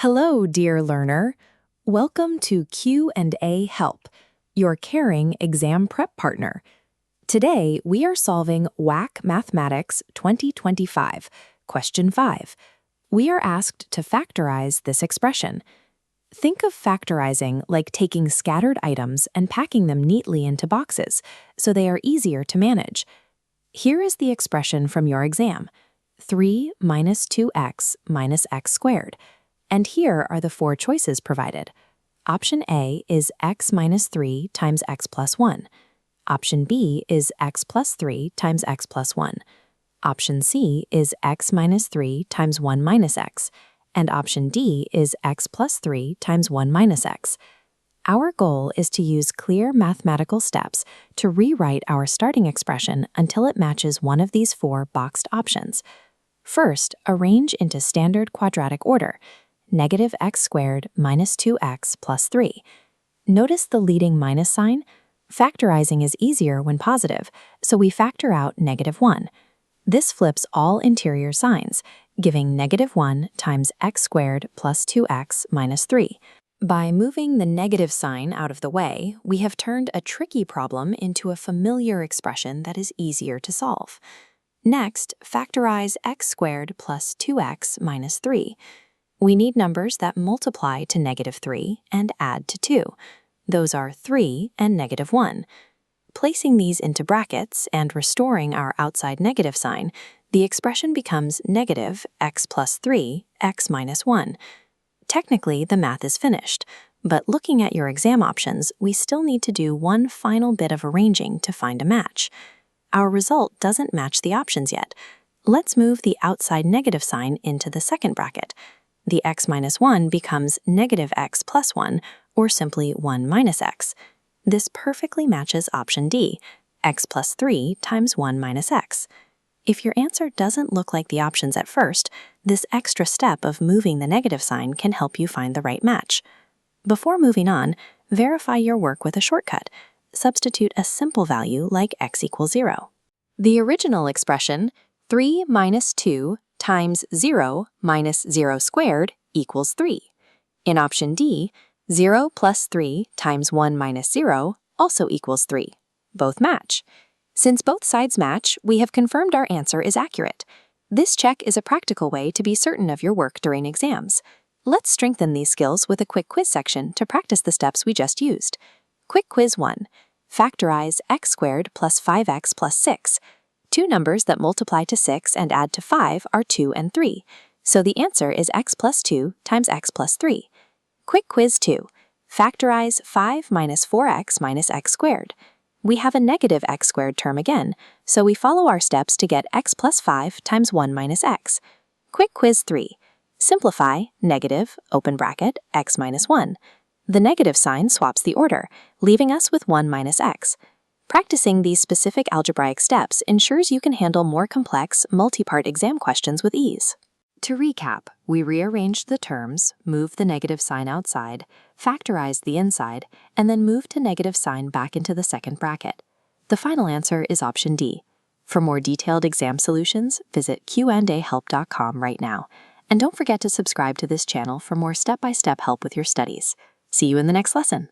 Hello, dear learner. Welcome to Q&A Help, your caring exam prep partner. Today, we are solving WAEC Mathematics 2025, question 5. We are asked to factorize this expression. Think of factorizing like taking scattered items and packing them neatly into boxes, so they are easier to manage. Here is the expression from your exam, 3 minus 2x minus x squared. And here are the four choices provided. Option A is x minus 3 times x plus 1. Option B is x plus 3 times x plus 1. Option C is x minus 3 times 1 minus x. And option D is x plus 3 times 1 minus x. Our goal is to use clear mathematical steps to rewrite our starting expression until it matches one of these four boxed options. First, arrange into standard quadratic order. Negative x squared minus 2x plus 3. Notice the leading minus sign? Factorizing is easier when positive, so we factor out negative 1. This flips all interior signs, giving negative 1 times x squared plus 2x minus 3. By moving the negative sign out of the way, we have turned a tricky problem into a familiar expression that is easier to solve. Next, factorize x squared plus 2x minus 3. We need numbers that multiply to negative 3 and add to 2. Those are 3 and negative 1. Placing these into brackets and restoring our outside negative sign, the expression becomes negative x plus 3, x minus 1. Technically, the math is finished, but looking at your exam options, we still need to do one final bit of arranging to find a match. Our result doesn't match the options yet. Let's move the outside negative sign into the second bracket. The x minus 1 becomes negative x plus 1, or simply 1 minus x. This perfectly matches option D, x plus 3 times 1 minus x. If your answer doesn't look like the options at first, this extra step of moving the negative sign can help you find the right match. Before moving on, verify your work with a shortcut. Substitute a simple value like x equals 0. The original expression, 3 minus 2 times 0 minus 0 squared equals 3. In option D, 0 plus 3 times 1 minus 0 also equals 3. Both match. Since both sides match, we have confirmed our answer is accurate. This check is a practical way to be certain of your work during exams. Let's strengthen these skills with a quick quiz section to practice the steps we just used. Quick quiz 1. Factorize x squared plus 5x plus 6. Two numbers that multiply to 6 and add to 5 are 2 and 3, so the answer is x plus 2 times x plus 3. Quick quiz 2. Factorize 5 minus 4x minus x squared. We have a negative x squared term again, so we follow our steps to get x plus 5 times 1 minus x. Quick quiz 3. Simplify negative, open bracket, x minus 1. The negative sign swaps the order, leaving us with 1 minus x. Practicing these specific algebraic steps ensures you can handle more complex, multi-part exam questions with ease. To recap, we rearranged the terms, moved the negative sign outside, factorized the inside, and then moved the negative sign back into the second bracket. The final answer is option D. For more detailed exam solutions, visit QandAHelp.com right now. And don't forget to subscribe to this channel for more step-by-step help with your studies. See you in the next lesson.